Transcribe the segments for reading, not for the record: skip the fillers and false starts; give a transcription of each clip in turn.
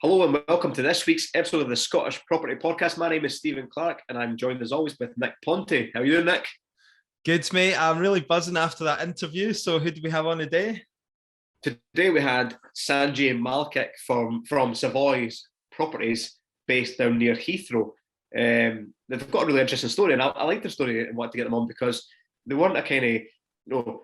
Hello and welcome to this week's episode of the Scottish Property Podcast. My name is Stephen Clark and I'm joined as always with Nick Ponte. How are you doing, Nick? Good, mate. I'm really buzzing after that interview. So who do we have on today? Today we had Sanjay and Malkit from Savoys Properties based down near Heathrow. They've got a really interesting story and I like the story and want to get them on because they weren't a kind of,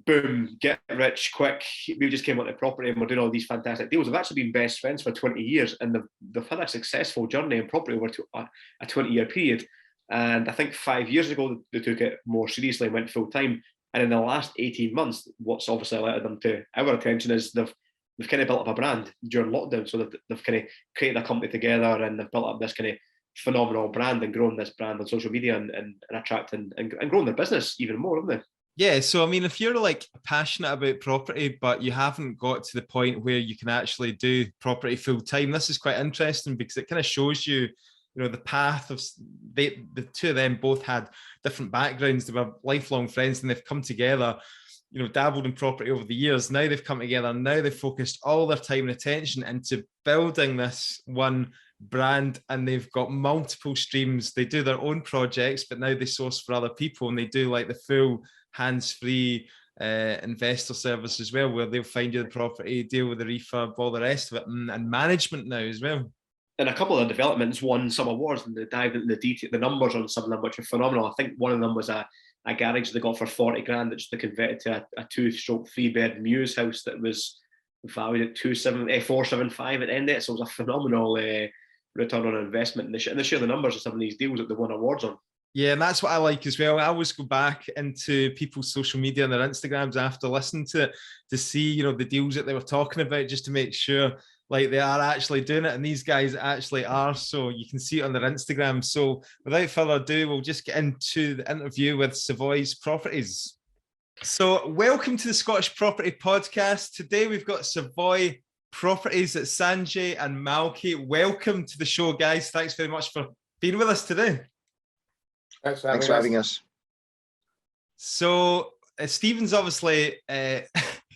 boom, get rich quick. We just came onto the property and we're doing all these fantastic deals. They've actually been best friends for 20 years and they've had a successful journey in property over a 20-year period. And I think 5 years ago, they took it more seriously and went full time. And in the last 18 months, what's obviously alerted them to our attention is they've kind of built up a brand during lockdown. So they've kind of created a company together and they've built up this kind of phenomenal brand and grown this brand on social media and attracting and growing their business even more, haven't they? Yeah, so I mean, if you're like passionate about property, but you haven't got to the point where you can actually do property full time, this is quite interesting because it kind of shows you, the path of the two of them both had different backgrounds. They were lifelong friends and they've come together, dabbled in property over the years. Now they've come together. Now they've focused all their time and attention into building this one brand, and they've got multiple streams. They do their own projects, but now they source for other people, and they do like the full hands-free investor service as well, where they'll find you the property, deal with the refurb, all the rest of it, and management now as well. And a couple of developments won some awards, and they dived into the detail, the numbers on some of them, which are phenomenal. I think one of them was a garage they got for 40 grand, which they converted to a 2-3-bed Muse house that was valued at 475 at the end of it. So it was a phenomenal return on investment, and they share the numbers of some of these deals that they won awards on. Yeah, and that's what I like as well. I always go back into people's social media and their Instagrams after listening to it to see, the deals that they were talking about, just to make sure like they are actually doing it. And these guys actually are. So you can see it on their Instagram. So without further ado, we'll just get into the interview with Savoys Properties. So welcome to the Scottish Property Podcast. Today we've got Savoys Properties at Sanjay and Malkit. Welcome to the show, guys. Thanks very much for being with us today. Thanks for having us. So Stephen's obviously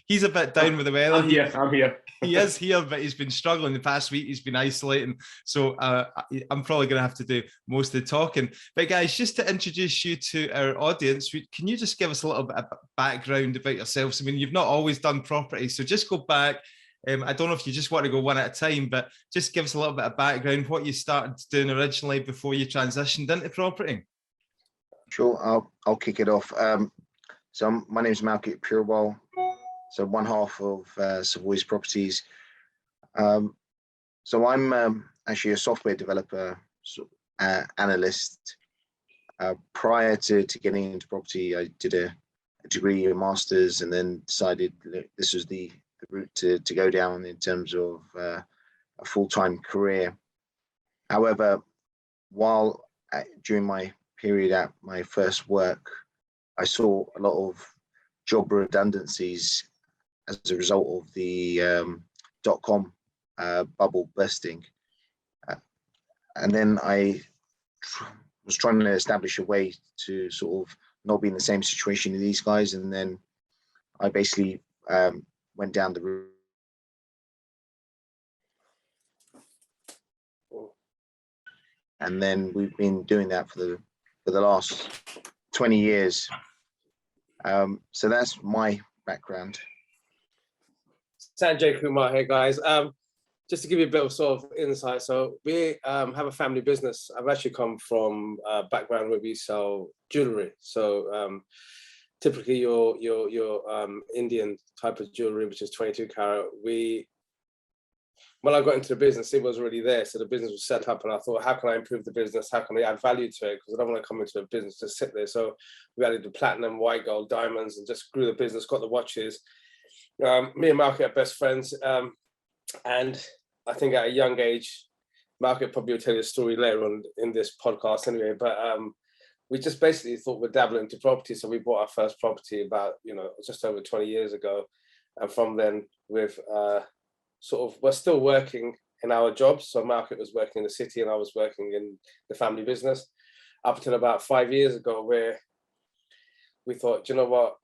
he's a bit down with the weather. I'm here. He is here, but he's been struggling the past week. He's been isolating, so I'm probably going to have to do most of the talking. But guys, just to introduce you to our audience, can you just give us a little bit of background about yourselves? I mean, you've not always done property, so just go back. I don't know if you just want to go one at a time, but just give us a little bit of background, what you started doing originally before you transitioned into property. Sure, I'll kick it off. So my name is Malkit Purewal. So one half of Savoys Properties. So I'm actually a software developer, analyst. Prior to getting into property, I did a degree, a master's, and then decided that this was the route to go down in terms of a full-time career. However, during my period at my first work, I saw a lot of job redundancies as a result of the .com bubble bursting. And then I was trying to establish a way to sort of not be in the same situation as these guys. And then I basically went down the route. And then we've been doing that for the last 20 years. So that's my background. Sanjay Kumar here, guys. Just to give you a bit of sort of insight. So we have a family business. I've actually come from a background where we sell jewellery. So typically your Indian type of jewellery, which is 22 carat. When I got into the business, it was already there. So the business was set up and I thought, how can I improve the business? How can I add value to it? Because I don't want to come into a business to sit there. So we added the platinum, white gold, diamonds, and just grew the business, got the watches. Me and Malkit are best friends. And I think at a young age, Malkit probably will tell you a story later on in this podcast anyway, but we just basically thought we'd dabble into property. So we bought our first property about, just over 20 years ago. And from then we're still working in our jobs. So Malkit was working in the city and I was working in the family business up until about 5 years ago, where we thought, you know what,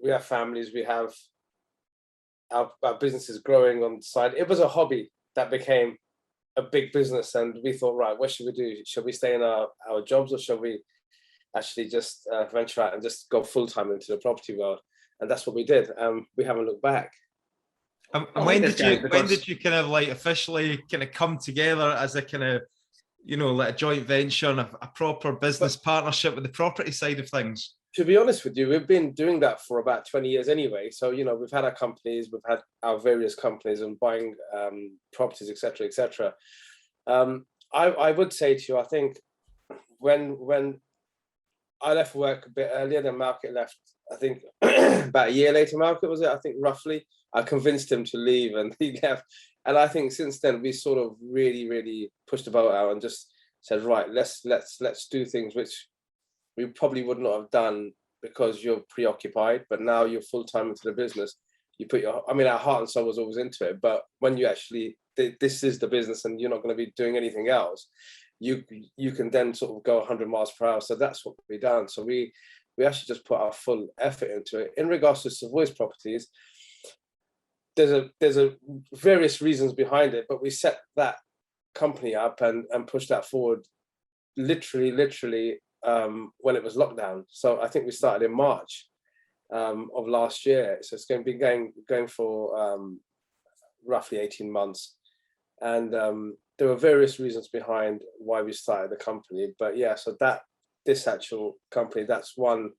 we have families, we have our business is growing on the side. It was a hobby that became a big business, and we thought, right, what should we do? Should we stay in our jobs, or should we actually just venture out and just go full-time into the property world? And that's what we did. We haven't looked back. And when did you kind of like officially kind of come together as a kind of, you know, like a joint venture and a proper business partnership with the property side of things? To be honest with you, we've been doing that for about 20 years anyway. So, you know, we've had our companies, we've had our various companies and buying properties, etc., etc. I would say to you, I think when I left work a bit earlier than Malkit left, I think about a year later, Malkit was it? I think roughly. I convinced him to leave, and he left. And I think since then we sort of really pushed the boat out and just said, right, let's do things which we probably would not have done because you're preoccupied, but now you're full-time into the business. You put our heart and soul was always into it, but when you actually, this is the business and you're not going to be doing anything else, you can then sort of go 100 miles per hour. So that's what we've done. So we actually just put our full effort into it. In regards to Savoys Properties, there's a various reasons behind it, but we set that company up and pushed that forward literally when it was lockdown. So I think we started in March of last year. So it's going to be going for roughly 18 months. And there were various reasons behind why we started the company. But yeah, so this actual company, that's won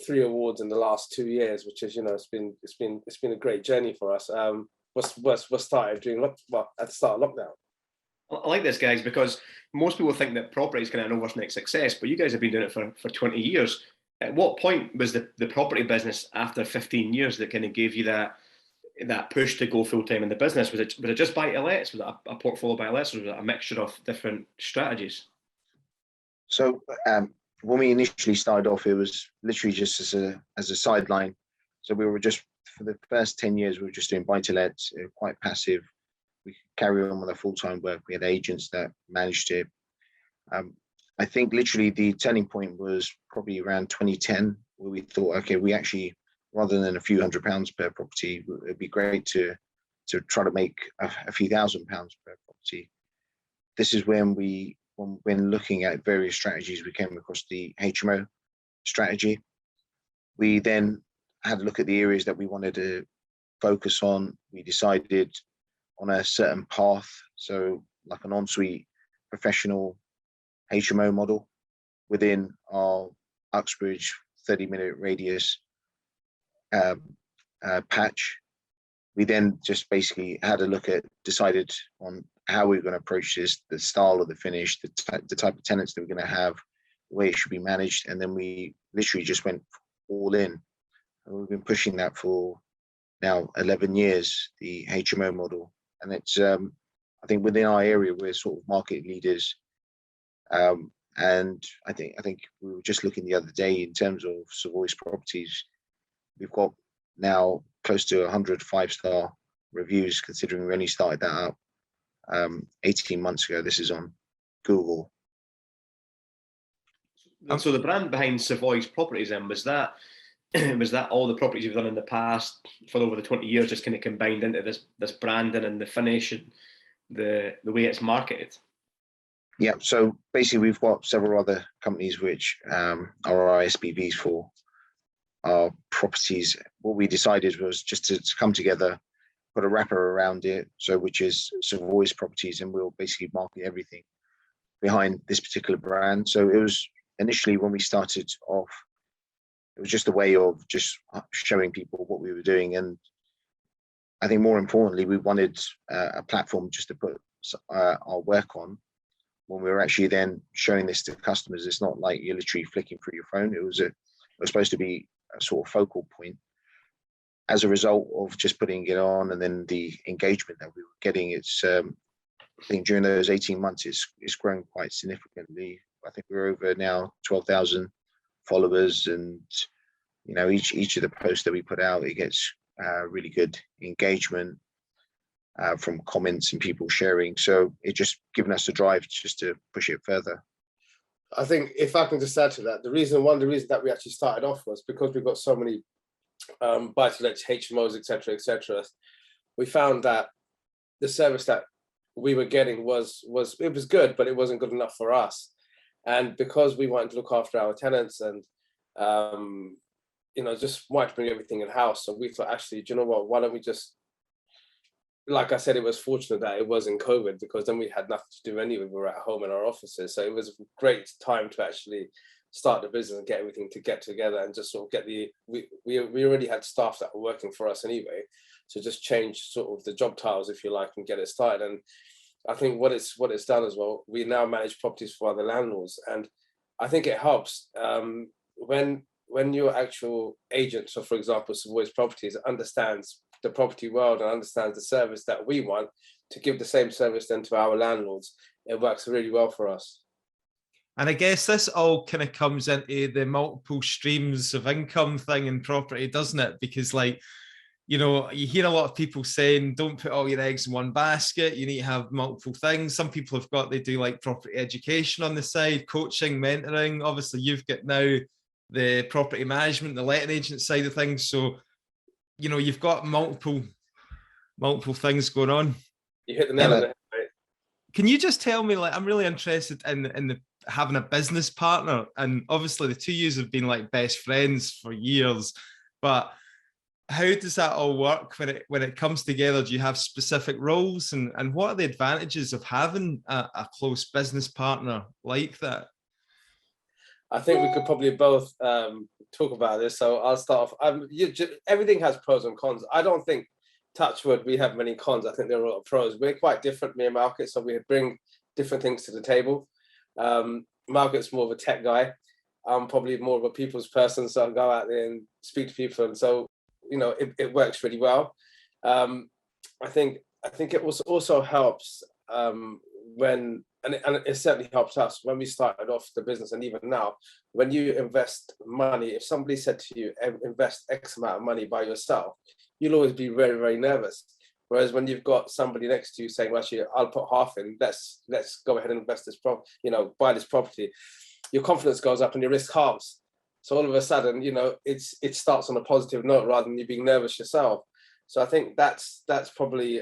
3 awards in the last 2 years, which is, you know, it's been a great journey for us. Was started during at the start of lockdown. I like this, guys, because most people think that property is kind of an overnight success, but you guys have been doing it for 20 years. At what point was the property business after 15 years that kind of gave you that push to go full time in the business? Was it just buy-to-lets? Was it a portfolio buy-to-lets, or was it a mixture of different strategies? So when we initially started off, it was literally just as a sideline. So we were just, for the first 10 years, we were just doing buy-to-lets, quite passive. We could carry on with our full-time work. We had agents that managed it. I think literally the turning point was probably around 2010, where we thought, okay, we actually, rather than a few £100s per property, it'd be great to try to make a few £1,000s per property. This is when looking at various strategies, we came across the HMO strategy. We then had a look at the areas that we wanted to focus on. We decided on a certain path, so like an ensuite professional HMO model within our Uxbridge 30-minute radius patch. We then just basically had a look at, decided on how we were going to approach this, the style of the finish, the type of tenants that we're going to have, the way it should be managed, and then we literally just went all in. And we've been pushing that for now 11 years, the HMO model, and it's I think within our area we're sort of market leaders. And I think we were just looking the other day in terms of Savoys Properties, we've got now close to 100 5-star reviews, considering we only started that up 18 months ago. This is on Google. And so the brand behind Savoys Properties then, was that all the properties you've done in the past for over the 20 years just kind of combined into this branding and the finish and the way it's marketed? Yeah, so basically we've got several other companies which are our ISPVs for our properties. What we decided was just to come together, put a wrapper around it, so which is Savoys Properties, and we'll basically market everything behind this particular brand. So it was initially, when we started off, it was just a way of just showing people what we were doing. And I think more importantly, we wanted a platform just to put our work on. When we were actually then showing this to customers, it's not like you're literally flicking through your phone. It was supposed to be a sort of focal point. As a result of just putting it on, and then the engagement that we were getting, it's I think during those 18 months, it's grown quite significantly. I think we're over now 12,000 followers, and you know, each of the posts that we put out, it gets really good engagement from comments and people sharing. So it just given us a drive just to push it further. I think if I can just add to that, one of the reasons that we actually started off was because we've got so many buy-to-lets, HMOs, etc., etc. We found that the service that we were getting was it was good, but it wasn't good enough for us. And because we wanted to look after our tenants and just wanted to bring everything in house, so we thought, actually, do you know what? Why don't we just, like I said, it was fortunate that it was in COVID, because then we had nothing to do anyway. We were at home in our offices, so it was a great time to actually start the business and get everything to get together and just sort of get we already had staff that were working for us anyway, so just change sort of the job titles, if you like, and get it started. And I think what it's done as well, we now manage properties for other landlords, and I think it helps when your actual agent, so for example Savoys Properties, understands the property world and understands the service that we want to give the same service then to our landlords. It works really well for us. And I guess this all kind of comes into the multiple streams of income thing in property, doesn't it? Because, like, you hear a lot of people saying, don't put all your eggs in one basket. You need to have multiple things. Some people they do like property education on the side, coaching, mentoring. Obviously, you've got now the property management, the letting agent side of things. So, you've got multiple things going on. You hit the nail on the head, right? Can you just tell me, like, I'm really interested in having a business partner, and obviously the two of you have been like best friends for years, but how does that all work when it comes together? Do you have specific roles, and what are the advantages of having a close business partner like that? I think we could probably both talk about this. So I'll start off. Everything has pros and cons. I don't think, touch wood, we have many cons. I think there are a lot of pros. We're quite different, me and Malkit, so we bring different things to the table. Malkit's more of a tech guy. I'm probably more of a people's person, so I go out there and speak to people, and so it works really well. I think it also helps when, and it certainly helps us when we started off the business, and even now, when you invest money, if somebody said to you, invest X amount of money by yourself, you'll always be very, very nervous. Whereas when you've got somebody next to you saying, well, actually, I'll put half in, let's go ahead and invest this buy this property, your confidence goes up and your risk halves. So all of a sudden, it starts on a positive note rather than you being nervous yourself. So I think that's probably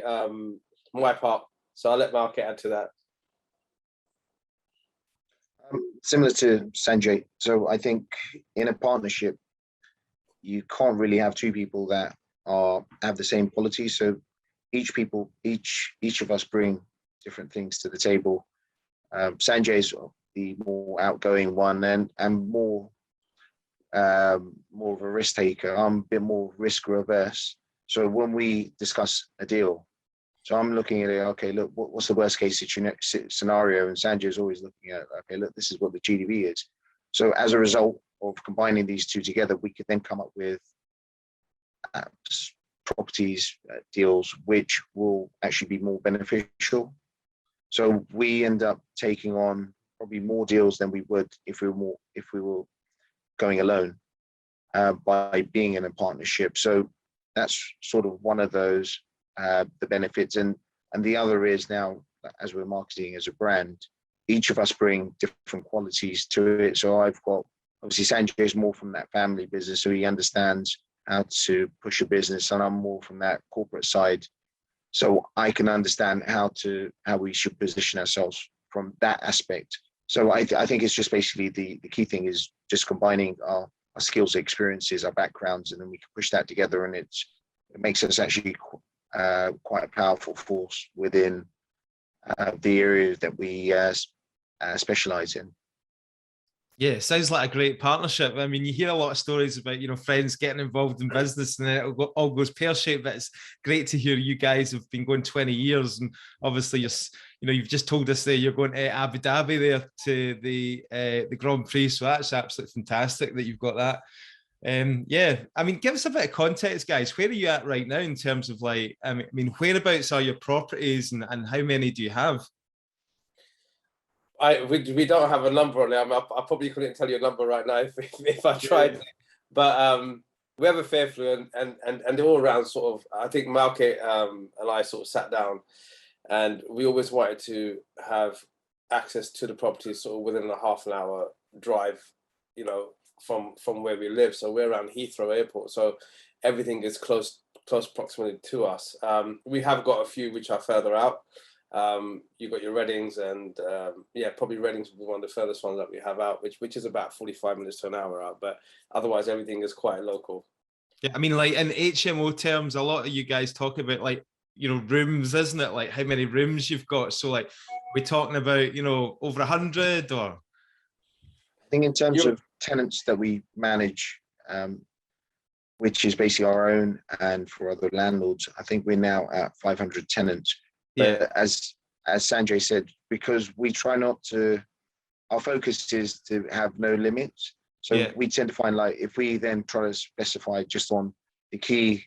my part. So I'll let Malkit add to that. Similar to Sanjay. So I think in a partnership, you can't really have two people that have the same qualities. So each of us bring different things to the table. Sanjay's the more outgoing one and more of a risk taker. I'm a bit more risk averse. So when we discuss a deal, so I'm looking at it, okay, look, what's the worst case scenario? And Sanjay is always looking at, okay, look, this is what the GDV is. So as a result of combining these two together, we could then come up with properties, deals, which will actually be more beneficial. So we end up taking on probably more deals than we would if we were going alone by being in a partnership. So that's sort of one of those the benefits, and the other is now, as we're marketing as a brand, each of us bring different qualities to it. So I've got, obviously Sanjay is more from that family business, so he understands how to push a business, and I'm more from that corporate side, so I can understand how we should position ourselves from that aspect. So I think it's just basically the key thing is just combining our skills, experiences, our backgrounds, and then we can push that together, and it makes us actually quite a powerful force within the area that we specialize in. Yeah, sounds like a great partnership. I mean, you hear a lot of stories about, friends getting involved in business and then it all goes pear-shaped, but it's great to hear you guys have been going 20 years. And obviously, you've just told us there you're going to Abu Dhabi there to the Grand Prix. So that's absolutely fantastic that you've got that. Yeah, I mean, give us a bit of context, guys. Where are you at right now in terms of whereabouts are your properties and how many do you have? We don't have a number on it. I probably couldn't tell you a number right now if I tried. But we have a fair few, and they're all around sort of. I think Malkit and I sort of sat down, and we always wanted to have access to the property sort of within a half an hour drive, from where we live. So we're around Heathrow Airport, so everything is close proximity to us. We have got a few which are further out. You've got your Readings, and yeah, probably Readings will be one of the furthest ones that we have out, which is about 45 minutes to an hour out. But otherwise, everything is quite local. Yeah, I mean, like in HMO terms, a lot of you guys talk about like, you know, rooms, isn't it? Like how many rooms you've got. So like, we're talking about, you know, over 100 or? I think in terms of tenants that we manage, which is basically our own and for other landlords, I think we're now at 500 tenants. Yeah. But as Sanjay said, because we try not to, our focus is to have no limits. So Yeah. we tend to find, like, if we then try to specify just on the key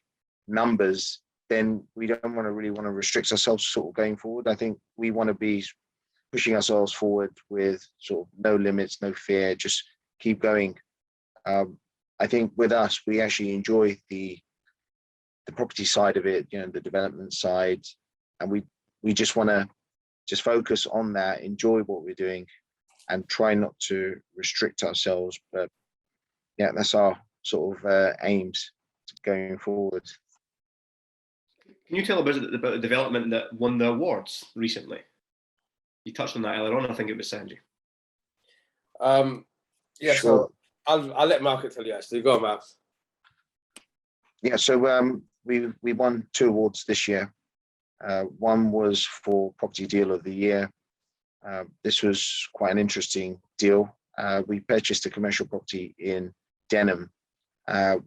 numbers, then we don't really want to restrict ourselves sort of going forward. I think we want to be pushing ourselves forward with sort of no limits, no fear, just keep going. I think with us, we actually enjoy the property side of it, you know, the development side, and we just want to just focus on that, enjoy what we're doing, and try not to restrict ourselves. But yeah, that's our sort of aims going forward. Can you tell about the development that won the awards recently? You touched on that earlier on. I think it was Sanjay. Yeah, Sure. so I'll let Malkit tell you actually. Go on, Mal. Yeah, so we won 2 awards this year. One was for Property Deal of the Year. This was quite an interesting deal. We purchased a commercial property in Denham.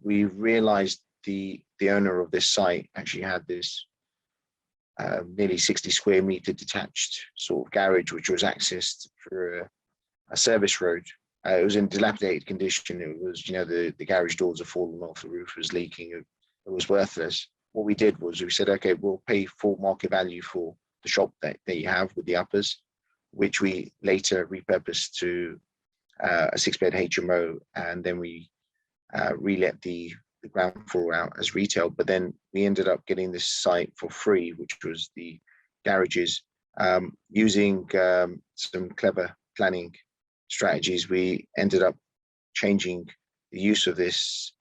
We realized the owner of this site actually had this nearly 60 square meter detached sort of garage, which was accessed through a service road. It was in dilapidated condition. It was, you know, the garage doors had fallen off, the roof was leaking, it was worthless. What we did was we said, okay, we'll pay full market value for the shop that you have with the uppers, which we later repurposed to a 6-bed HMO, and then we relet the ground floor out as retail. But then we ended up getting this site for free, which was the garages. Using some clever planning strategies, we ended up changing the use of this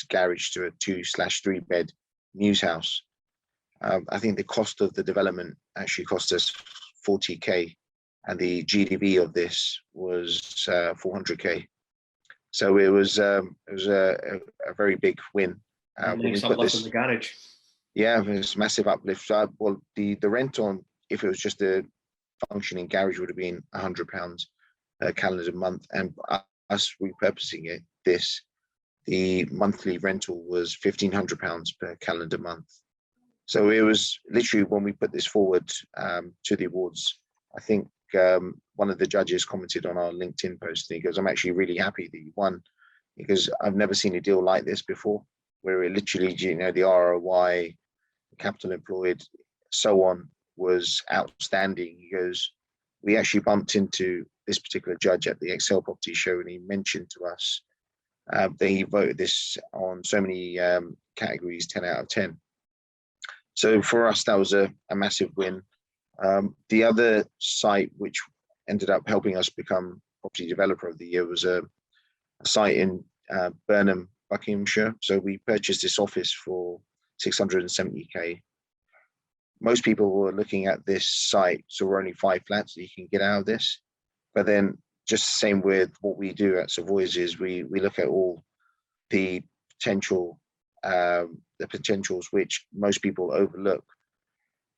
garage to a 2/3 bed news house. I think the cost of the development actually cost us 40k, and the GDV of this was 400k. So it was a very big win. Nice uplift in the garage. Yeah, it was a massive uplift. Well, the rent on, if it was just a functioning garage, would have been £100 per calendar month, and us repurposing this, the monthly rental was £1,500 per calendar month. So it was literally, when we put this forward to the awards, I think one of the judges commented on our LinkedIn post, and he goes, "I'm actually really happy that you won, because I've never seen a deal like this before, where it literally, you know, the ROI, capital employed, so on, was outstanding." He goes, "We actually bumped into this particular judge at the Excel Property Show, and he mentioned to us that he voted this on so many categories 10 out of 10. So for us, that was a massive win. The other site which ended up helping us become Property Developer of the Year was a site in Burnham, Buckinghamshire. So we purchased this office for 670k. Most people were looking at this site, so we're only 5 flats that you can get out of this. But then, just the same with what we do at Savoys, is we look at all the potentials which most people overlook.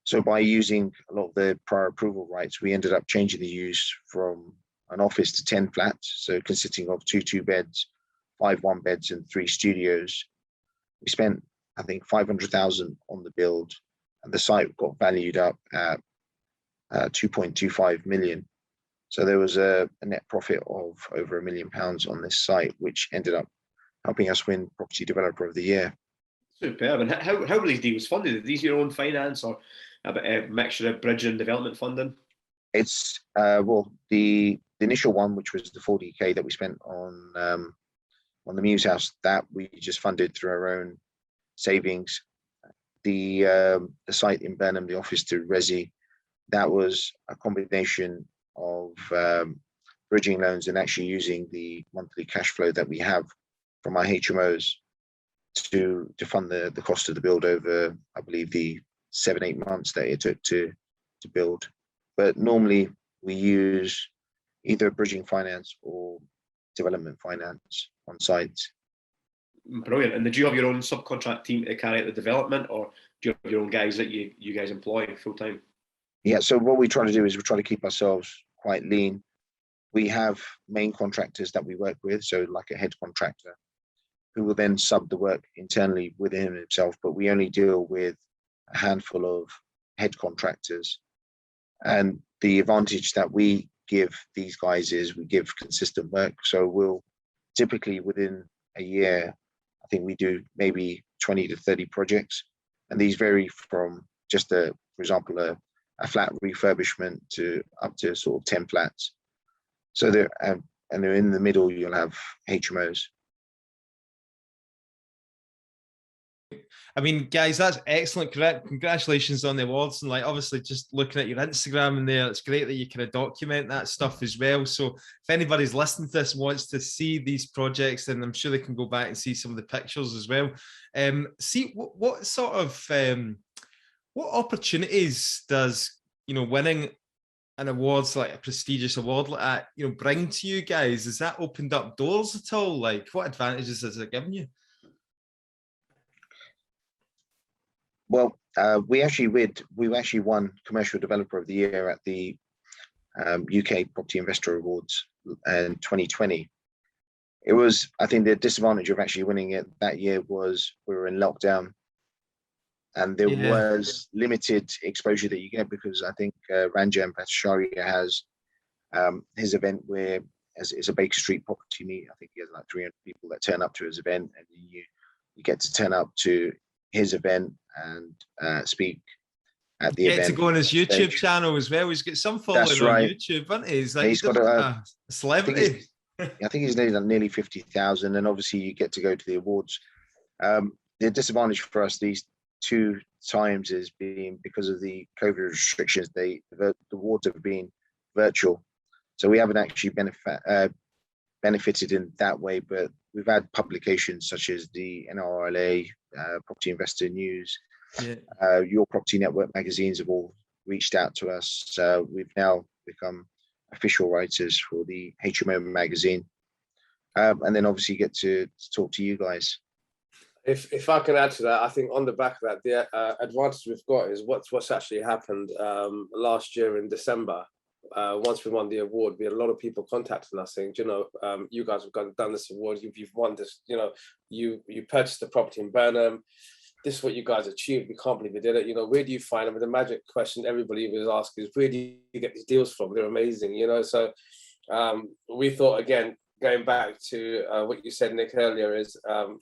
So by using a lot of the prior approval rights, we ended up changing the use from an office to 10 flats, so consisting of 2 2-beds, 5 1-beds, and 3 studios. We spent, I think, 500,000 on the build, and the site got valued up at 2.25 million. So there was a net profit of over £1 million on this site, which ended up helping us win Property Developer of the Year. Superb. And how were these deals funded? Are these your own finance, or a mixture of bridge and development funding? It's well, the initial one, which was the 40k that we spent on the Muse House, that we just funded through our own savings. The site in Burnham, the office to Resi, that was a combination of bridging loans and actually using the monthly cash flow that we have from our HMOs to fund the cost of the build over, I believe, the 7-8 months that it took to to build. But normally we use either bridging finance or development finance on site. Brilliant. And did you have your own subcontract team to carry out the development, or do you have your own guys that you guys employ full time? Yeah, so what we try to do is we try to keep ourselves quite lean. We have main contractors that we work with, so like a head contractor, who will then sub the work internally within himself, but we only deal with a handful of head contractors. And the advantage that we give these guys is we give consistent work. So we'll typically within a year, I think we do maybe 20 to 30 projects. And these vary from just for example, a flat refurbishment to up to sort of 10 flats. So they're in the middle, you'll have HMOs. I mean, guys, that's excellent. Congratulations on the awards. And like, obviously, just looking at your Instagram in there, it's great that you kind of document that stuff as well. So if anybody's listening to this and wants to see these projects, then I'm sure they can go back and see some of the pictures as well. See what sort of what opportunities does winning an awards like a prestigious award like that bring to you guys? Has that opened up doors at all? Like, what advantages has it given you? Well, we actually won Commercial Developer of the Year at the UK Property Investor Awards in 2020. It was, I think, the disadvantage of actually winning it that year was we were in lockdown, and there was limited exposure that you get, because I think Ranjam Bhattacharya has his event where it's a Baker Street property meet. I think he has like 300 people that turn up to his event, and you get to turn up to his event and speak at the event. To go on his YouTube channel as well. He's got some following on YouTube, hasn't he? He's got a celebrity. I think he's nearly 50,000, and obviously you get to go to the awards. The disadvantage for us these 2 times has been because of the COVID restrictions. The awards have been virtual, so we haven't actually benefited in that way. But we've had publications such as the NRLA, Property Investor News, Your Property Network magazines have all reached out to us. So we've now become official writers for the HMO magazine, and then obviously get to talk to you guys. If I can add to that, I think on the back of that, the advantage we've got is what's actually happened last year in December. Once we won the award, we had a lot of people contacting us saying, you guys have done this award, you've won this, you purchased a property in Burnham, this is what you guys achieved, we can't believe you did it, where do you find them? The magic question everybody was asking is, where do you get these deals from? They're amazing, so we thought, again, going back to what you said, Nick, earlier, is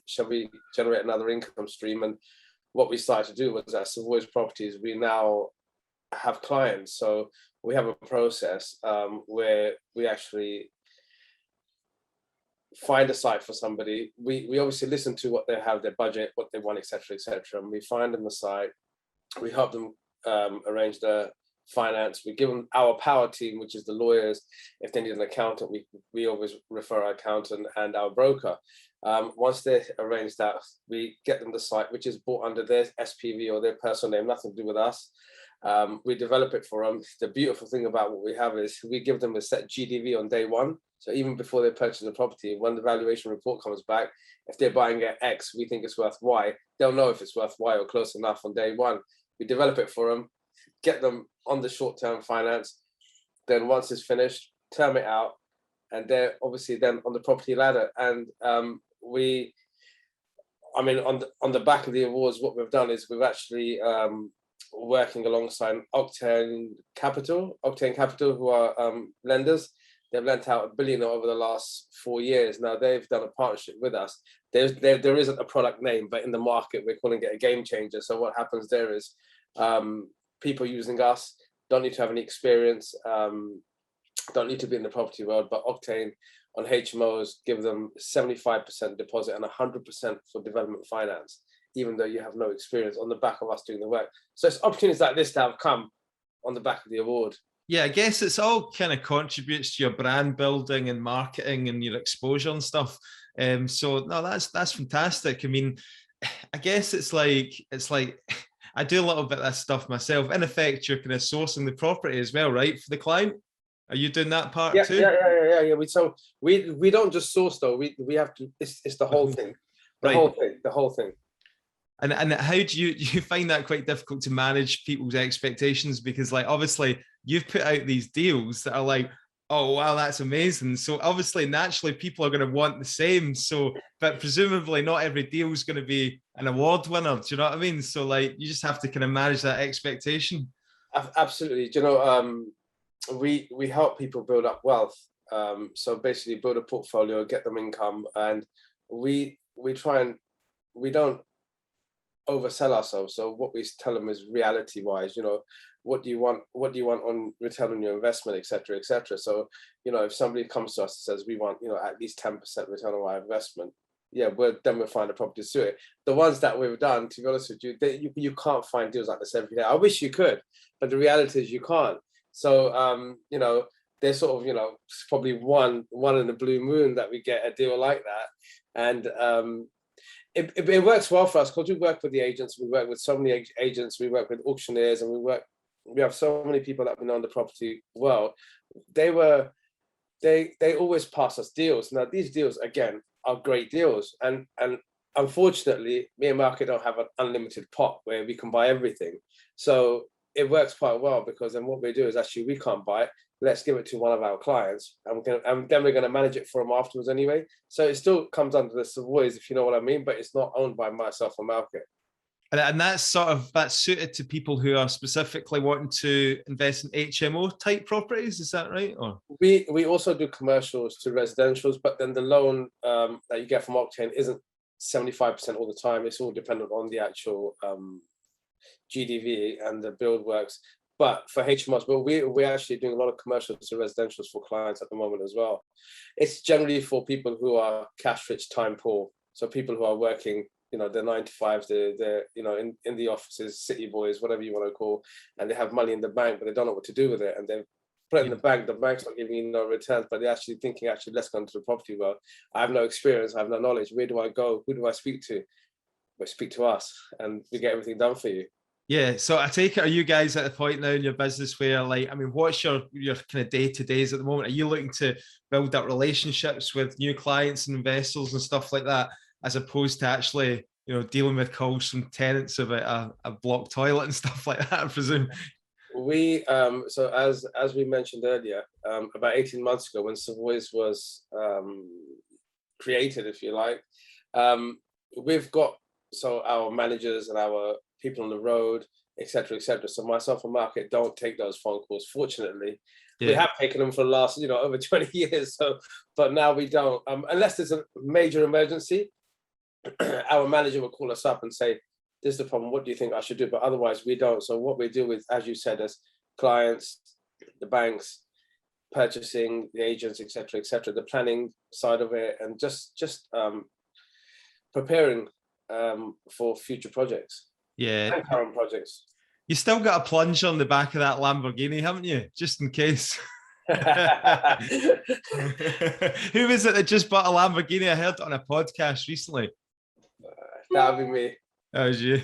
shall we generate another income stream? And what we started to do was at Savoys Properties, we now have clients. So we have a process where we actually find a site for somebody. We obviously listen to what they have, their budget, what they want, etc., etc. And we find them a site. We help them arrange the finance. We give them our power team, which is the lawyers. If they need an accountant, we always refer our accountant and our broker. Once they arrange that, we get them the site, which is bought under their SPV or their personal name, nothing to do with us. We develop it for them. The beautiful thing about what we have is we give them a set GDV on day one. So even before they purchase the property, when the valuation report comes back, if they're buying at X, we think it's worth Y, they'll know if it's worth Y or close enough on day one. We develop it for them, get them on the short-term finance. Then once it's finished, term it out, and they're obviously then on the property ladder. And on the back of the awards, what we've done is we've actually working alongside Octane Capital, who are lenders. They've lent out $1 billion over the last 4 years. Now they've done a partnership with us. There isn't a product name, but in the market, we're calling it a game changer. So what happens there is people using us don't need to have any experience, don't need to be in the property world, but Octane on HMOs give them 75% deposit and 100% for development finance, even though you have no experience, on the back of us doing the work. So it's opportunities like this that have come on the back of the award. Yeah, I guess it's all kind of contributes to your brand building and marketing and your exposure and stuff. So no, that's fantastic. I mean, I guess it's like I do a little bit of this stuff myself. In effect, you're kind of sourcing the property as well, right, for the client? Are you doing that part too? Yeah. We don't just source though. We have to. It's the whole thing. The whole thing. And how do you find that quite difficult to manage people's expectations? Because like obviously you've put out these deals that are like, oh wow, that's amazing. So obviously naturally people are going to want the same. So, but presumably not every deal is going to be an award winner. Do you know what I mean? So like you just have to kind of manage that expectation. Absolutely. Do you know, we help people build up wealth. So basically build a portfolio, get them income, and we try and we don't oversell ourselves. So what we tell them is reality wise, you know, what do you want on return on your investment, etc., etc. So, you know, if somebody comes to us and says we want, you know, at least 10% return on our investment, yeah, then we'll find a property to suit it. The ones that we've done, to be honest with you, you can't find deals like this every day. I wish you could, but the reality is you can't. So you know, there's sort of, you know, probably one in a blue moon that we get a deal like that. And it works well for us because we work with the agents, we work with so many agents, we work with auctioneers, and we have so many people that have been on the property well. They always pass us deals. Now these deals again are great deals, and unfortunately me and Malkit don't have an unlimited pot where we can buy everything. So it works quite well because then what we do is actually we can't buy it. Let's give it to one of our clients, and then we're going to manage it for them afterwards anyway. So it still comes under the Savoys, if you know what I mean, but it's not owned by myself or Malkit. And that's suited to people who are specifically wanting to invest in HMO type properties. Is that right? Or we also do commercials to residentials, but then the loan that you get from Octane isn't 75% all the time. It's all dependent on the actual GDV and the build works. But for HMOs, but we're actually doing a lot of commercials to residentials for clients at the moment as well. It's generally for people who are cash rich, time poor. So people who are working, you know, they're 9 to 5s, they're you know, in the offices, city boys, whatever you want to call, and they have money in the bank, but they don't know what to do with it. And they put it in the bank, the bank's not giving you no returns, but they're actually thinking, let's go into the property world. I have no experience, I have no knowledge. Where do I go? Who do I speak to? Well, speak to us, and we get everything done for you. Yeah, so I take it, are you guys at the point now in your business where, like, I mean, what's your kind of day-to-days at the moment? Are you looking to build up relationships with new clients and investors and stuff like that, as opposed to actually, you know, dealing with calls from tenants about a blocked toilet and stuff like that, I presume? We, so as we mentioned earlier, about 18 months ago when Savoys was created, if you like, we've got, so our managers and our people on the road, etc., etc. So myself and Malkit don't take those phone calls. Fortunately, we have taken them for the last, you know, over 20 years. So, but now we don't, unless there's a major emergency. Our manager will call us up and say, "This is the problem. What do you think I should do?" But otherwise, we don't. So what we do with, as you said, as clients, the banks, purchasing, the agents, etc., etc., the planning side of it, and just preparing for future projects. Yeah, and current projects. You still got a plunger on the back of that Lamborghini, haven't you? Just in case. Who is it that just bought a Lamborghini? I heard it on a podcast recently. That'll be me. That was you.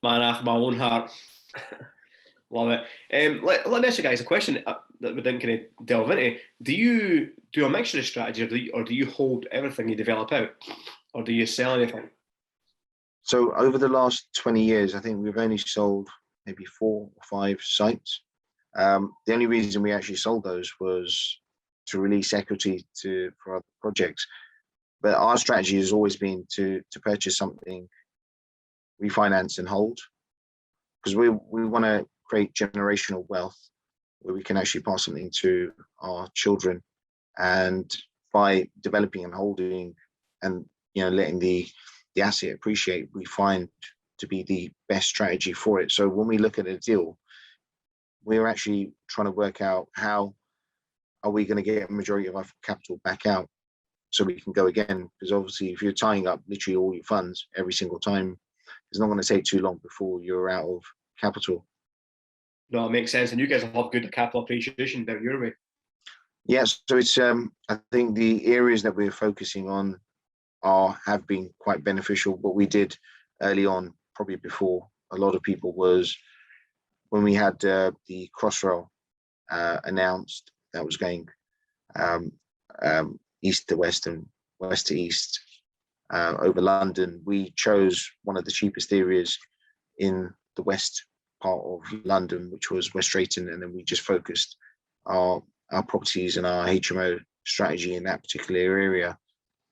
Man after my own heart. Love it. Let me ask you guys a question that we didn't kind of delve into. Do you do a mixture of strategy, or do you hold everything you develop out, or do you sell anything? So over the last 20 years, I think we've only sold maybe 4 or 5 sites. The only reason we actually sold those was to release equity for other projects. But our strategy has always been to purchase something, refinance and hold, because we want to create generational wealth where we can actually pass something to our children. And by developing and holding and, you know, letting the asset appreciate, we find to be the best strategy for it. So when we look at a deal, we're actually trying to work out how are we going to get a majority of our capital back out so we can go again. Because obviously if you're tying up literally all your funds every single time, it's not going to take too long before you're out of capital. No, it makes sense. And you guys have good capital appreciation down your way. Yes, so it's I think the areas that we're focusing on have been quite beneficial. What we did early on probably before a lot of people was when we had the Crossrail announced that was going east to west and west to east over London. We chose one of the cheapest areas in the west part of London, which was West Drayton, and then we just focused our properties and our HMO strategy in that particular area.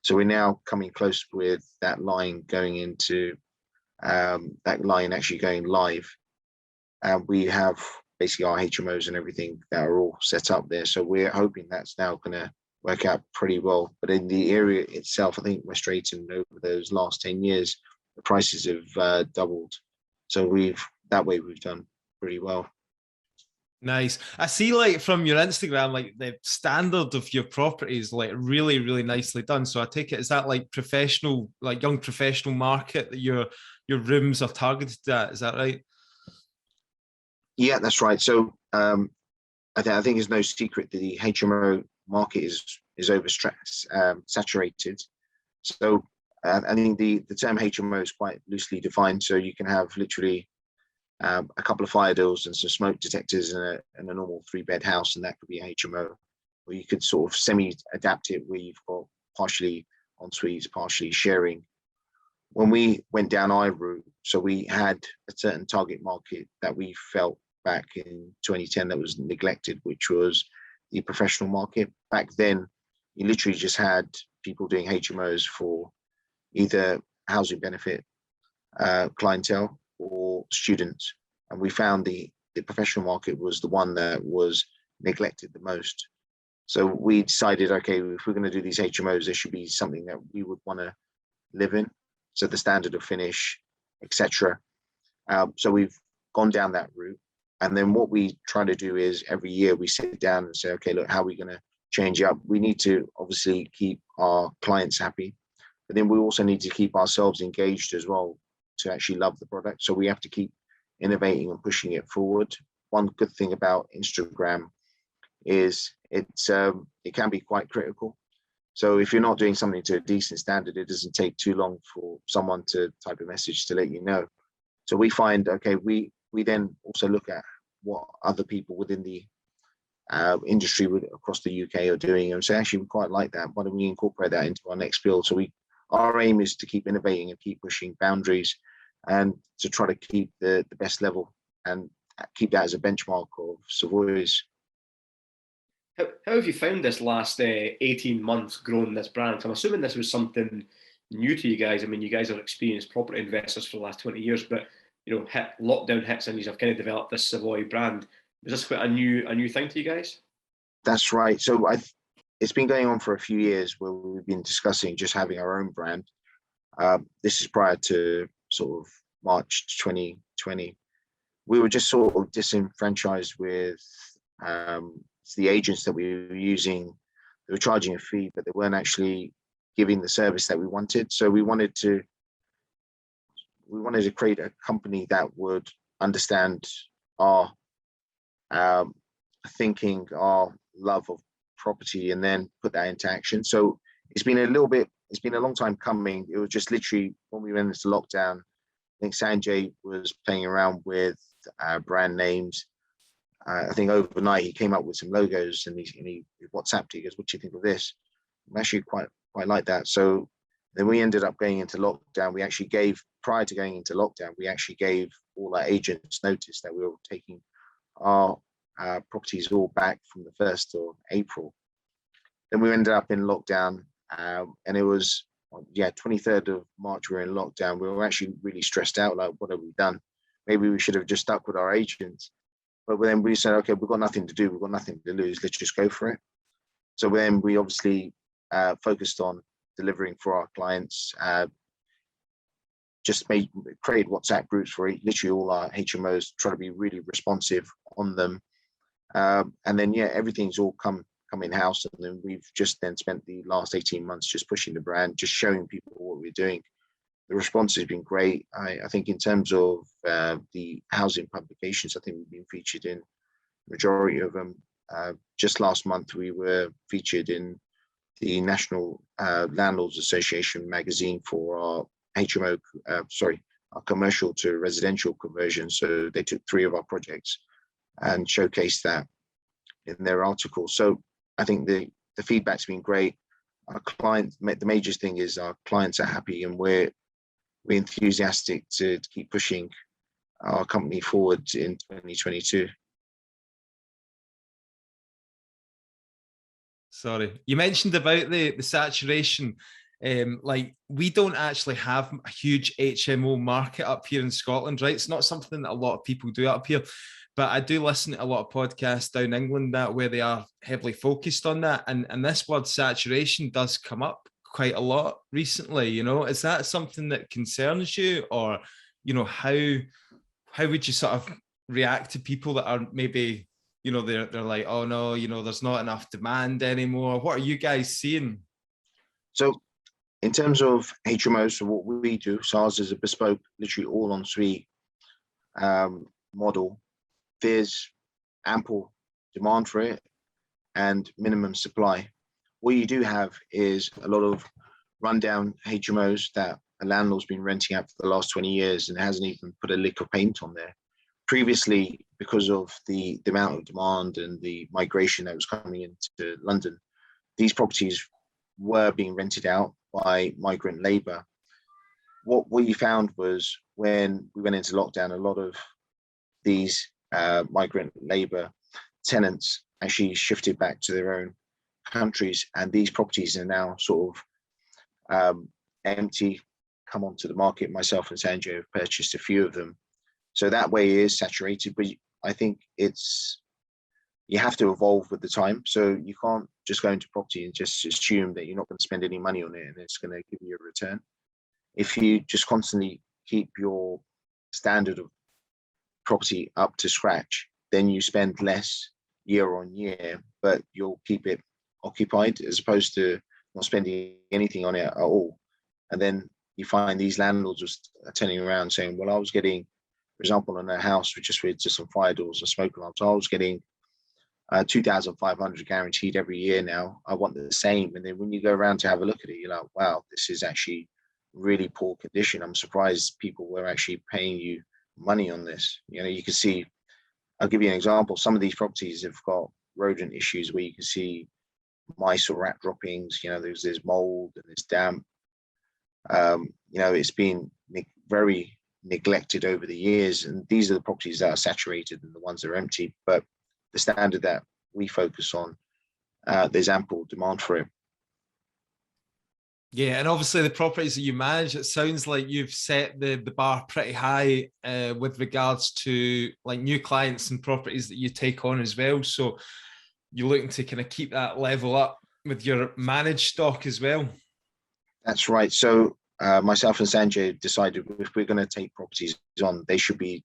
So we're now coming close with that line going into that line actually going live. We have basically our HMOs and everything that are all set up there. So we're hoping that's now going to work out pretty well. But in the area itself, I think West Drayton over those last 10 years, the prices have doubled. So we've done pretty well. Nice. I see, like, from your Instagram, like the standard of your property is like really, really nicely done. So I take it, is that like professional, like young professional market that your rooms are targeted at? Is that right? Yeah, that's right. So I think it's no secret that the HMO market is saturated. So I think the term HMO is quite loosely defined. So you can have literally a couple of fire doors and some smoke detectors in a normal 3-bed house, and that could be a HMO. Or you could sort of semi-adapt it where you've got partially en suites, partially sharing. When we went down our route, so we had a certain target market that we felt back in 2010 that was neglected, which was the professional market. Back then, you literally just had people doing HMOs for either housing benefit clientele or students, and we found the professional market was the one that was neglected the most. So we decided, okay, if we're going to do these HMOs, there should be something that we would want to live in, so the standard of finish, etc. So we've gone down that route, and then what we try to do is every year we sit down and say, okay, look, how are we going to change it up? We need to obviously keep our clients happy, but then we also need to keep ourselves engaged as well to actually love the product. So we have to keep innovating and pushing it forward. One good thing about Instagram is it can be quite critical. So if you're not doing something to a decent standard, it doesn't take too long for someone to type a message to let you know. So we find, okay, we then also look at what other people within the industry across the UK are doing, and say, actually, we quite like that. Why don't we incorporate that into our next build? So our aim is to keep innovating and keep pushing boundaries, and to try to keep the best level and keep that as a benchmark of Savoys. How have you found this last 18 months growing this brand? I'm assuming this was something new to you guys. I mean, you guys are experienced property investors for the last 20 years, but lockdown hits and you've kind of developed this Savoy brand. Was this quite a new thing to you guys? That's right. So it's been going on for a few years where we've been discussing just having our own brand. This is prior to sort of March 2020. We were just sort of disenfranchised with the agents that we were using. They were charging a fee, but they weren't actually giving the service that we wanted. So we wanted to create a company that would understand our thinking, our love of property, and then put that into action. So it's been a long time coming. It was just literally when we went into lockdown, I think Sanjay was playing around with brand names. I think overnight he came up with some logos, and he WhatsApped. He goes, "What do you think of this?" I'm actually quite like that. So then we ended up going into lockdown. We actually prior to going into lockdown, we actually gave all our agents notice that we were taking our properties all back from the 1st of April. Then we ended up in lockdown, and it was 23rd of March we were in lockdown. We were actually really stressed out, like, what have we done? Maybe we should have just stuck with our agents. But then we said, okay, we've got nothing to do, we've got nothing to lose, let's just go for it. So then we obviously focused on delivering for our clients, created WhatsApp groups for literally all our HMOs, try to be really responsive on them. And then, everything's all come in-house. And then we've just then spent the last 18 months just pushing the brand, just showing people what we're doing. The response has been great. I think in terms of the housing publications, I think we've been featured in the majority of them. Just last month, we were featured in the National Landlords Association magazine for our our commercial to residential conversion. So they took 3 of our projects and showcased that in their article. So I think the feedback's been great. Our clients, the major thing is our clients are happy, and we're enthusiastic to keep pushing our company forward in 2022. Sorry, you mentioned about the saturation. Like, we don't actually have a huge HMO market up here in Scotland, right? It's not something that a lot of people do up here, but I do listen to a lot of podcasts down England where they are heavily focused on that, and this word saturation does come up quite a lot recently. You know, is that something that concerns you, or how would you sort of react to people that are maybe, they're like, oh no, there's not enough demand anymore? What are you guys seeing? So in terms of HMOs, so what we do, so ours is a bespoke, literally all en suite model. There's ample demand for it and minimum supply. What you do have is a lot of rundown HMOs that a landlord's been renting out for the last 20 years and hasn't even put a lick of paint on there. Previously, because of the amount of demand and the migration that was coming into London, these properties were being rented out by migrant labour. What we found was, when we went into lockdown, a lot of these migrant labour tenants actually shifted back to their own countries, and these properties are now sort of empty, come onto the market. Myself and Sanjay have purchased a few of them. So that way it is saturated, but I think you have to evolve with the time. So you can't just go into property and just assume that you're not going to spend any money on it and it's going to give you a return. If you just constantly keep your standard of property up to scratch, then you spend less year on year, but you'll keep it occupied, as opposed to not spending anything on it at all. And then you find these landlords are turning around saying, well, I was getting, for example, on a house with just some fire doors and smoke alarms, I was getting 2,500 guaranteed every year. Now I want the same. And then when you go around to have a look at it, you're like, wow, this is actually really poor condition. I'm surprised people were actually paying you money on this. You can see, I'll give you an example. Some of these properties have got rodent issues where you can see mice or rat droppings. There's mold and there's damp. It's been very neglected over the years, and these are the properties that are saturated and the ones that are empty. But the standard that we focus on, there's ample demand for it. Yeah, and obviously the properties that you manage, it sounds like you've set the bar pretty high with regards to like new clients and properties that you take on as well. So you're looking to kind of keep that level up with your managed stock as well. That's right. So myself and Sanjay decided, if we're going to take properties on, they should be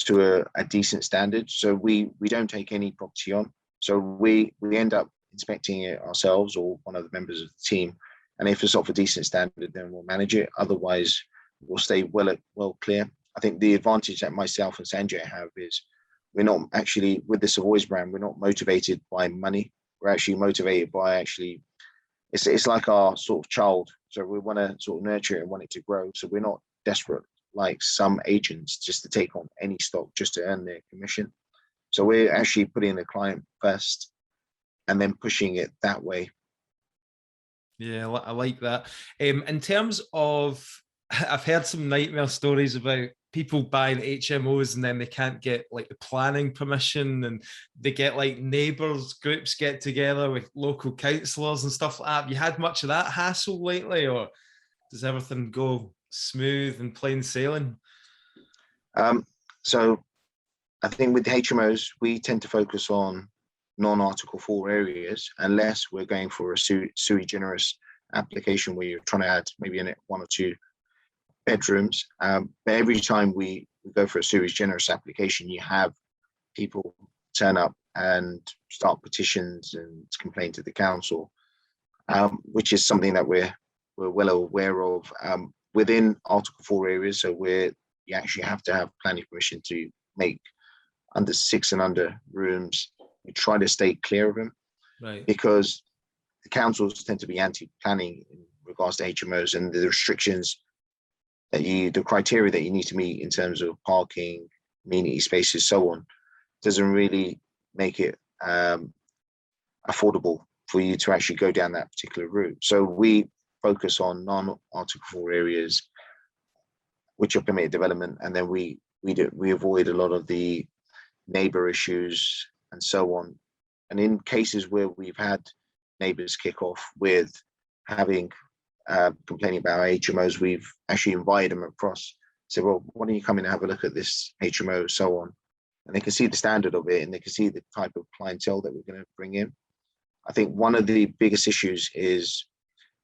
to a decent standard. So we don't take any property on. So we end up inspecting it ourselves or one of the members of the team. And if it's of a decent standard, then we'll manage it. Otherwise, we'll stay well clear. I think the advantage that myself and Sanjay have is we're not actually, with the Savoys brand, we're not motivated by money. We're actually motivated by it's like our sort of child. So we want to sort of nurture it and want it to grow. So we're not desperate like some agents just to take on any stock just to earn their commission. So we're actually putting the client first and then pushing it that way. Yeah, I like that. In terms of, I've heard some nightmare stories about people buying HMOs and then they can't get like the planning permission, and they get like neighbours groups get together with local councillors and stuff like that. Have you had much of that hassle lately, or does everything go smooth and plain sailing? So I think with the HMOs, we tend to focus on non-Article 4 areas, unless we're going for a sui generis application where you're trying to add maybe in it 1 or 2 bedrooms. But every time we go for a sui generis application, you have people turn up and start petitions and complain to the council, which is something that we're well aware of. Within Article 4 areas, so where you actually have to have planning permission to make under 6 and under rooms, we try to stay clear of them, right? Because the councils tend to be anti-planning in regards to HMOs, and the restrictions the criteria that you need to meet in terms of parking, amenity spaces, so on, doesn't really make it affordable for you to actually go down that particular route. So we focus on non-Article 4 areas, which are permitted development, and then we avoid a lot of the neighbour issues and so on. And in cases where we've had neighbours kick off with having complaining about HMOs, we've actually invited them across. Say, well, why don't you come in and have a look at this HMO, so on. And they can see the standard of it, and they can see the type of clientele that we're going to bring in. I think one of the biggest issues is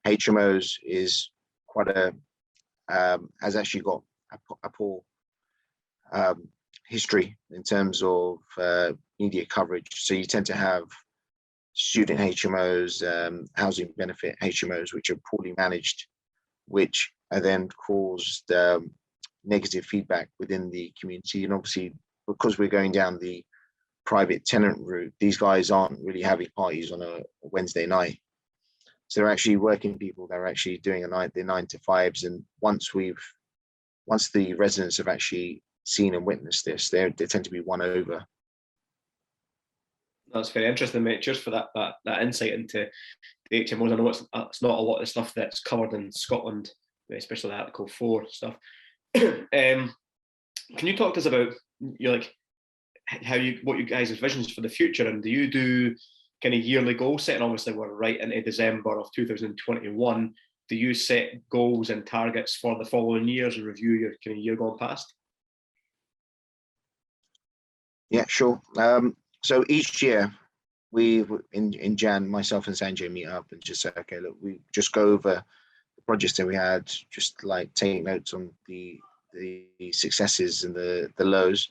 HMOs is quite has actually got a poor history in terms of media coverage. So you tend to have student HMOs, housing benefit HMOs, which are poorly managed, which are then caused negative feedback within the community. And obviously, because we're going down the private tenant route, these guys aren't really having parties on a Wednesday night. So they're actually working people. They're actually doing their 9 to 5s. And once the residents have actually seen and witnessed this, they tend to be won over. That's very interesting, mate. Cheers for that insight into the HMOs. I know it's not a lot of stuff that's covered in Scotland, especially the Article 4 stuff. Can you talk to us about what you guys' visions for the future, and do you do kind of yearly goal setting? Obviously, we're right into December of 2021. Do you set goals and targets for the following years and review your kind of year gone past? Yeah, sure. So each year, we in Jan, myself and Sanjay meet up and just say, okay, look, we just go over the projects that we had, just like take notes on the successes and the lows,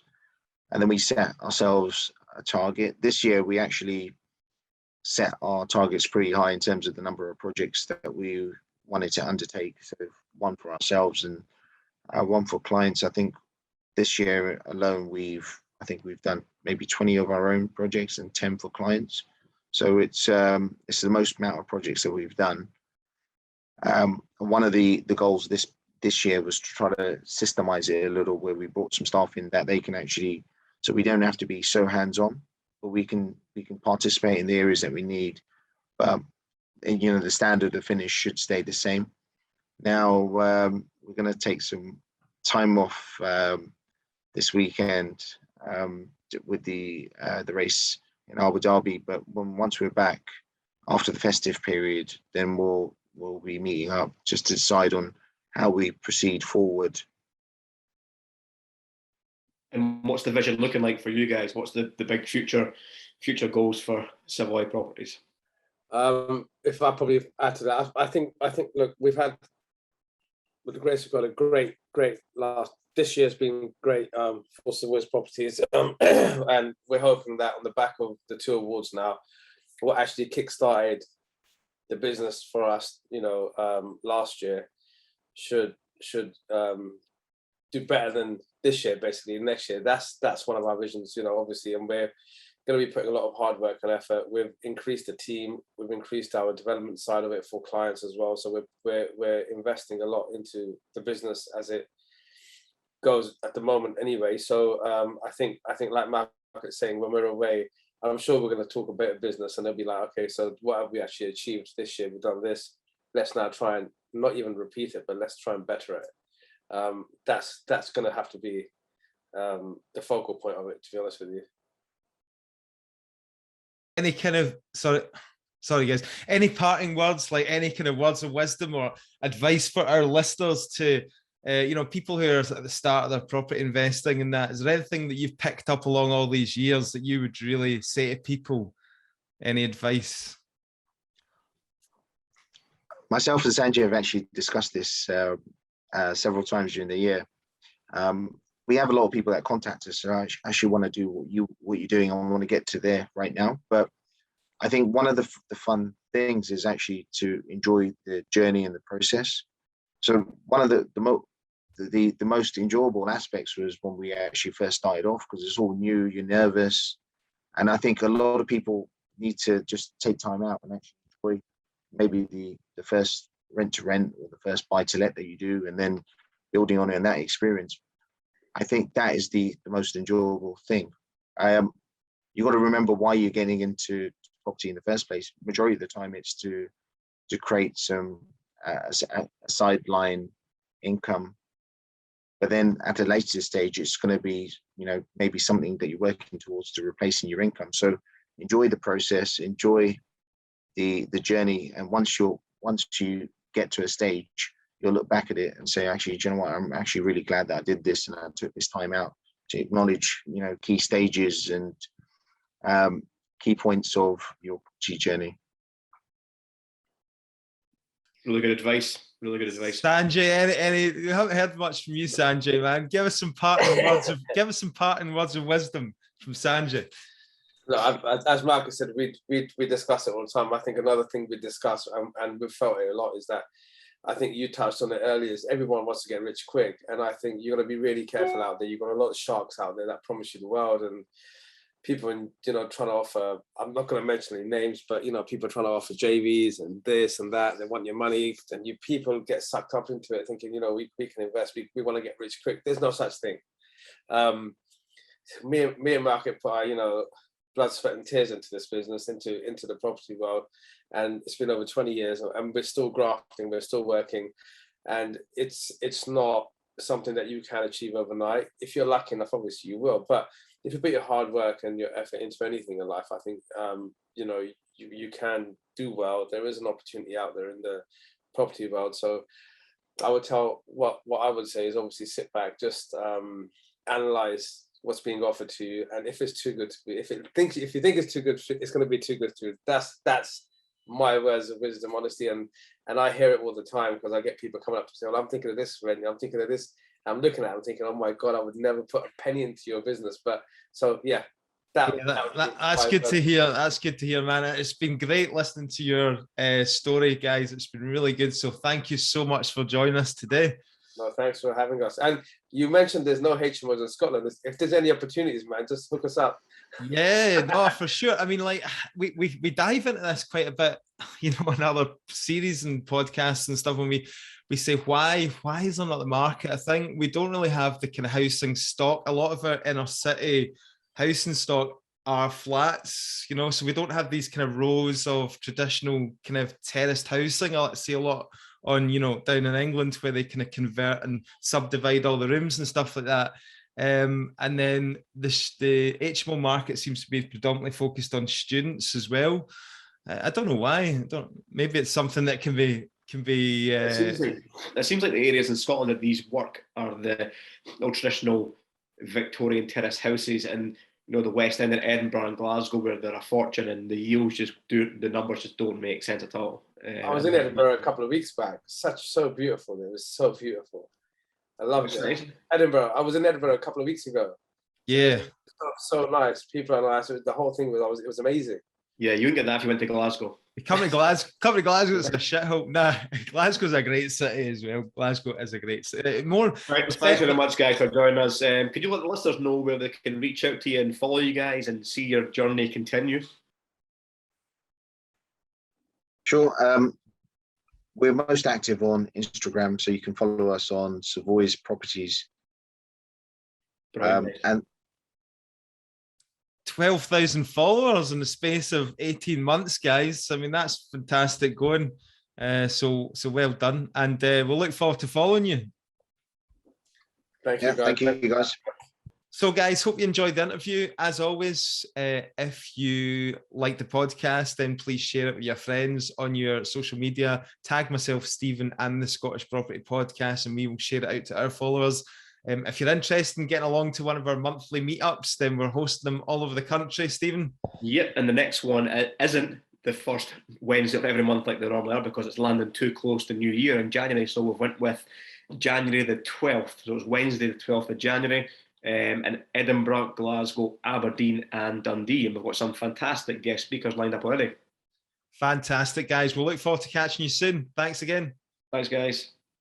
and then we set ourselves a target. This year, we actually set our targets pretty high in terms of the number of projects that we wanted to undertake. So one for ourselves and one for clients. I think this year alone, we've done maybe 20 of our own projects and 10 for clients. So it's the most amount of projects that we've done. One of the goals this year was to try to systemize it a little, where we brought some staff in that they can actually, so we don't have to be so hands-on, but we can participate in the areas that we need. But the standard of finish should stay the same. Now we're going to take some time off this weekend with the race in Abu Dhabi, but once we're back after the festive period, then we'll be meeting up just to decide on how we proceed forward. And what's the vision looking like for you guys? What's the big future goals for Savoys Properties? If I probably add to that, I think look, we've had, with the grace of God, a great this year's been great for Savoys Properties, and we're hoping that on the back of the 2 awards now, what actually kickstarted the business for us, last year, should do better than this year, basically next year. That's one of our visions, obviously, and we're going to be putting a lot of hard work and effort. We've increased the team, we've increased our development side of it for clients as well. So we're investing a lot into the business as it goes at the moment anyway. So I think like Malkit's saying, when we're away, I'm sure we're going to talk a bit of business, and they'll be like, okay, so what have we actually achieved this year? We've done this. Let's now try and not even repeat it, but let's try and better it. That's going to have to be the focal point of it, to be honest with you. Any kind of sorry guys, any parting words, like any kind of words of wisdom or advice for our listeners to people who are at the start of their property investing and that? Is there anything that you've picked up along all these years that you would really say to people? Any advice? Myself and Sanjay have actually discussed this several times during the year. We have a lot of people that contact us, so I actually want to do what you're doing. I want to get to there right now. But I think one of the fun things is actually to enjoy the journey and the process. So one of the most enjoyable aspects was when we actually first started off, because it's all new, you're nervous. And I think a lot of people need to just take time out and actually enjoy maybe the first rent to rent or the first buy to let that you do, and then building on it and that experience. I think that is the most enjoyable thing. You got to remember why you're getting into property in the first place. Majority of the time, it's to create some a sideline income. But then at a later stage, it's going to be, maybe something that you're working towards to replacing your income. So enjoy the process, enjoy the journey, and once you get to a stage, you'll look back at it and say, actually, do you know what? I'm actually really glad that I did this and I took this time out to acknowledge, key stages and key points of your property journey. Really good advice. Really good advice. Sanjay, we haven't heard much from you, Sanjay, man. Give us some parting words of wisdom from Sanjay. No, as Marcus said, we discuss it all the time. I think another thing we discuss, and we've felt it a lot, is that I think you touched on it earlier, is everyone wants to get rich quick. And I think you're going to be really careful out there. You've got a lot of sharks out there that promise you the world, and people, trying to offer, I'm not going to mention any names, but, people trying to offer JVs and this and that. They want your money, and people get sucked up into it thinking, we can invest. We want to get rich quick. There's no such thing. Me and Malkit put our, blood, sweat and tears into this business, into the property world. And it's been over 20 years and we're still grafting, we're still working. And it's not something that you can achieve overnight. If you're lucky enough, obviously you will. But if you put your hard work and your effort into anything in life, I think, you can do well. There is an opportunity out there in the property world. So I would what I would say is obviously sit back, just analyze what's being offered to you, and if it's too good to be, if you think it's too good, it's going to be too good to you. That's my words of wisdom, honesty, and I hear it all the time because I get people coming up to say, "Well, I'm thinking of this, Randy. I'm thinking of this." I'm looking at it, I'm thinking, "Oh my God, I would never put a penny into your business." But so yeah. That's good to hear. That's good to hear, man. It's been great listening to your story, guys. It's been really good. So thank you so much for joining us today. No, thanks for having us. And you mentioned there's no HMOs in Scotland. If there's any opportunities, man, just hook us up. Yeah, no, for sure. I mean, like we dive into this quite a bit, in other series and podcasts and stuff when we say why is there not the market? I think we don't really have the kind of housing stock. A lot of our inner city housing stock are flats, so we don't have these kind of rows of traditional kind of terraced housing. I see a lot on, down in England where they kind of convert and subdivide all the rooms and stuff like that. And then the HMO market seems to be predominantly focused on students as well. I don't know why. Maybe it's something that can be. It seems like the areas in Scotland that these work are the old traditional Victorian terrace houses, and the West End in Edinburgh and Glasgow, where they're a fortune, and the yields the numbers just don't make sense at all. I was in Edinburgh a couple of weeks back. So beautiful. It was so beautiful. I loved it. Nice. Edinburgh. I was in Edinburgh a couple of weeks ago. Yeah. So nice. People are nice. The whole thing was amazing. Yeah, you wouldn't get that if you went to Glasgow. Come to Glasgow, it's a shithole. Nah, Glasgow's a great city as well. Glasgow is a great city. Thanks very much, guys, for joining us. Could you let the listeners know where they can reach out to you and follow you guys and see your journey continue? Sure. We're most active on Instagram, so you can follow us on Savoys Properties. And 12,000 followers in the space of 18 months, guys. I mean, that's fantastic going. So well done. And we'll look forward to following you. Thank you, guys. Thank you, guys. So, guys, hope you enjoyed the interview. As always, if you like the podcast, then please share it with your friends on your social media. Tag myself, Stephen, and the Scottish Property Podcast, and we will share it out to our followers. If you're interested in getting along to one of our monthly meetups, then we're hosting them all over the country, Stephen. Yep, and the next one isn't the first Wednesday of every month like they normally are, because it's landing too close to New Year in January. So we've went with January the 12th. So it's Wednesday the 12th of January. In Edinburgh, Glasgow, Aberdeen and Dundee. And we've got some fantastic guest speakers lined up already. Fantastic, guys. We'll look forward to catching you soon. Thanks again. Thanks, guys.